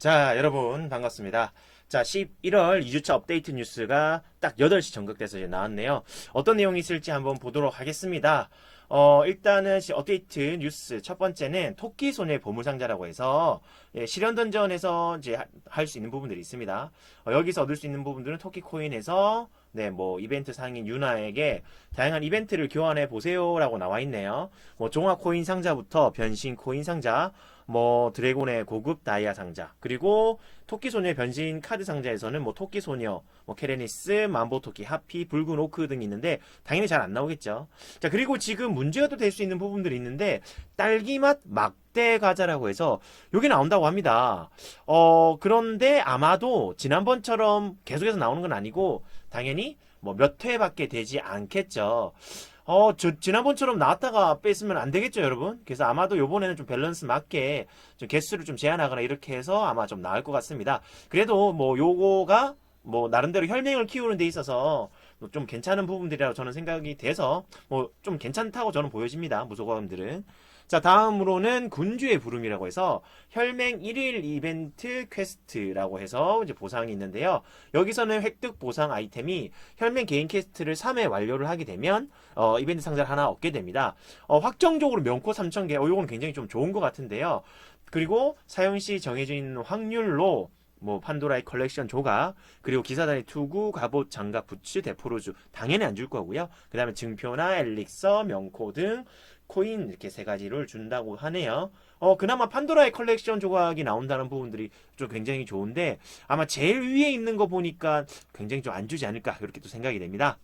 자, 여러분 반갑습니다. 자, 11월 2주차 업데이트 뉴스가 딱 8시 전각돼서 이제 나왔네요. 어떤 내용이 있을지 한번 보도록 하겠습니다. 일단은 업데이트 뉴스 첫 번째는 토끼 손의 보물상자라고 해서 실현 던전에서 이제 할 수 있는 부분들이 있습니다. 여기서 얻을 수 있는 부분들은 토끼 코인에서 뭐 이벤트 상인 유나에게 다양한 이벤트를 교환해 보세요라고 나와 있네요. 뭐 종합 코인 상자부터 변신 코인 상자, 뭐 드래곤의 고급 다이아 상자, 그리고 토끼소녀의 변신 카드 상자에서는 뭐 토끼소녀, 뭐 케레니스, 만보토끼, 하피, 붉은 오크 등이 있는데 당연히 잘 안 나오겠죠. 자, 그리고 지금 문제가 또 될 수 있는 부분들이 있는데 딸기맛 막대 과자라고 해서 여기 나온다고 합니다. 그런데 아마도 지난번처럼 계속해서 나오는 건 아니고 당연히 뭐 몇 회밖에 되지 않겠죠. 지난번처럼 나왔다가 뺐으면 안 되겠죠, 여러분? 그래서 아마도 요번에는 좀 밸런스 맞게 좀 개수를 좀 제한하거나 이렇게 해서 아마 좀 나을 것 같습니다. 그래도 뭐 요거가 뭐 나름대로 혈맹을 키우는 데 있어서 좀 괜찮은 부분들이라고 저는 생각이 돼서 뭐 좀 괜찮다고 저는 보여집니다. 무소과금들은. 자, 다음으로는 군주의 부름이라고 해서 혈맹 1일 이벤트 퀘스트라고 해서 이제 보상이 있는데요. 여기서는 획득 보상 아이템이 혈맹 개인 퀘스트를 3회 완료를 하게 되면 이벤트 상자를 하나 얻게 됩니다. 확정적으로 명코 3,000개. 요거는 굉장히 좀 좋은 것 같은데요. 그리고 사용시 정해져 있는 확률로 뭐 판도라의 컬렉션 조각, 그리고 기사단의 투구, 갑옷, 장갑, 부츠, 데포로즈 당연히 안 줄 거고요. 그 다음에 증표나 엘릭서, 명코 등 코인 이렇게 세 가지를 준다고 하네요. 그나마 판도라의 컬렉션 조각이 나온다는 부분들이 좀 굉장히 좋은데 아마 제일 위에 있는 거 보니까 굉장히 좀 안 주지 않을까 이렇게 또 생각이 됩니다.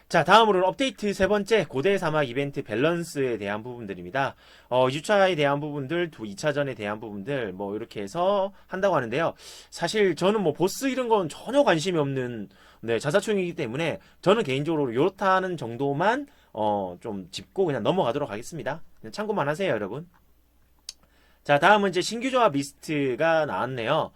자, 다음으로는 업데이트 세 번째 고대 사막 이벤트 밸런스에 대한 부분들입니다. 2주차에 대한 부분들, 2차전에 대한 부분들 뭐 이렇게 해서 한다고 하는데요. 사실 저는 뭐 보스 이런 건 전혀 관심이 없는 자사총이기 때문에 저는 개인적으로 요렇다는 정도만 좀 짚고 그냥 넘어가도록 하겠습니다. 그냥 참고만 하세요, 여러분. 자, 다음은 이제 신규 조합 리스트가 나왔네요.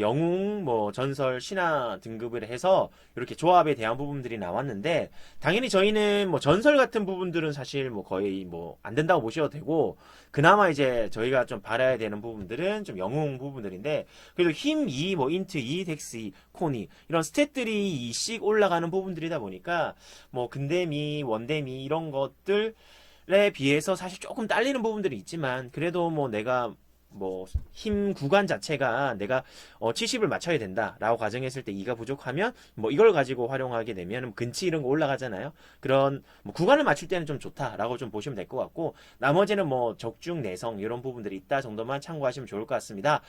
영웅, 뭐, 전설, 신화 등급을 해서 이렇게 조합에 대한 부분들이 나왔는데, 당연히 저희는 뭐 전설 같은 부분들은 사실 뭐 거의 뭐 안 된다고 보셔도 되고, 그나마 이제 저희가 좀 바라야 되는 부분들은 좀 영웅 부분들인데, 그래도 힘 2, 뭐 인트 2, 덱스 2, 코니, 이런 스탯들이 2씩 올라가는 부분들이다 보니까, 뭐 근데미, 원데미, 이런 것들, 에 비해서 사실 조금 딸리는 부분들이 있지만 그래도 뭐 내가 뭐 힘 구간 자체가 내가 70을 맞춰야 된다라고 가정했을 때 2가 부족하면 뭐 이걸 가지고 활용하게 되면 근치 이런 거 올라가잖아요. 그런 뭐 구간을 맞출 때는 좀 좋다라고 좀 보시면 될 것 같고 나머지는 뭐 적중 내성 이런 부분들이 있다 정도만 참고하시면 좋을 것 같습니다.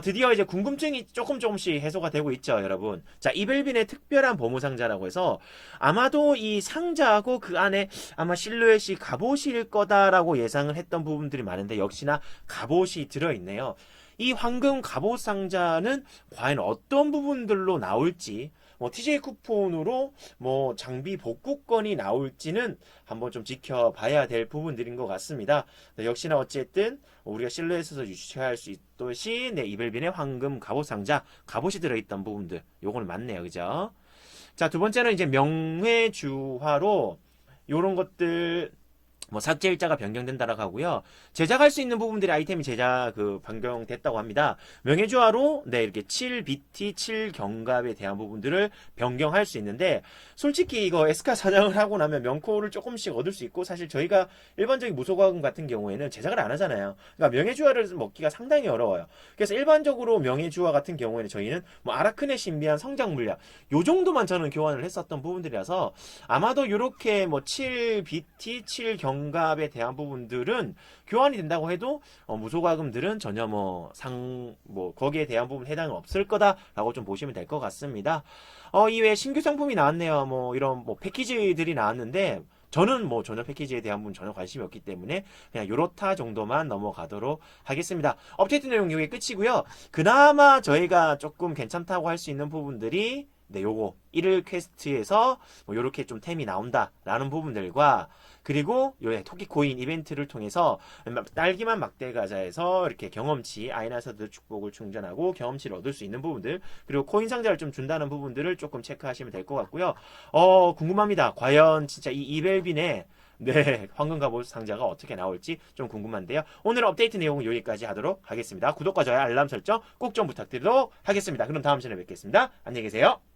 드디어 이제 궁금증이 조금씩 해소가 되고 있죠, 여러분. 자, 이벨빈의 특별한 보물상자라고 해서 아마도 이 상자하고 그 안에 아마 실루엣이 갑옷일 거다라고 예상을 했던 부분들이 많은데 역시나 갑옷이 들어있네요. 이 황금 갑옷 상자는 과연 어떤 부분들로 나올지 뭐 TJ 쿠폰으로 뭐 장비 복구권이 나올지는 한번 좀 지켜봐야 될 부분들인 것 같습니다. 네, 역시나 어쨌든 우리가 실루엣에서 유추할 수 있듯이 이벨빈의 황금 갑옷 상자 갑옷이 들어있던 부분들 요거는 맞네요, 그죠? 자, 두 번째는 이제 명회주화로 요런 것들 뭐 삭제 일자가 변경된다라고 하고요. 제작할 수 있는 부분들이 아이템이 제작 변경됐다고 합니다. 명예주화로 이렇게 7BT 7경갑에 대한 부분들을 변경할 수 있는데 솔직히 이거 SK 사장을 하고 나면 명코를 조금씩 얻을 수 있고 사실 저희가 일반적인 무소과금 같은 경우에는 제작을 안 하잖아요. 그러니까 명예주화를 먹기가 상당히 어려워요. 그래서 일반적으로 명예주화 같은 경우에는 저희는 뭐 아라크네 신비한 성장 물약 요 정도만 저는 교환을 했었던 부분들이라서 아마도 이렇게 뭐 7BT 7경갑 경갑에 대한 부분들은 교환이 된다고 해도 무소과금들은 전혀 뭐 거기에 대한 부분 해당은 없을 거다라고 좀 보시면 될 것 같습니다. 이외에 신규 상품이 나왔네요. 뭐 이런 뭐 패키지들이 나왔는데 저는 뭐 전혀 패키지에 대한 부분 전혀 관심이 없기 때문에 그냥 요렇다 정도만 넘어가도록 하겠습니다. 업데이트 내용 이게 끝이고요. 그나마 저희가 조금 괜찮다고 할 수 있는 부분들이 요거 1일 퀘스트에서 뭐 요렇게 좀 템이 나온다라는 부분들과 그리고 요 토끼코인 이벤트를 통해서 딸기만 막대 과자에서 이렇게 경험치 아이나서드 축복을 충전하고 경험치를 얻을 수 있는 부분들 그리고 코인 상자를 좀 준다는 부분들을 조금 체크하시면 될 것 같고요. 궁금합니다. 과연 진짜 이 이벨빈의 네, 황금 갑옷 상자가 어떻게 나올지 좀 궁금한데요. 오늘 업데이트 내용은 여기까지 하도록 하겠습니다. 구독과 좋아요, 알람 설정 꼭 좀 부탁드리도록 하겠습니다. 그럼 다음 시간에 뵙겠습니다. 안녕히 계세요.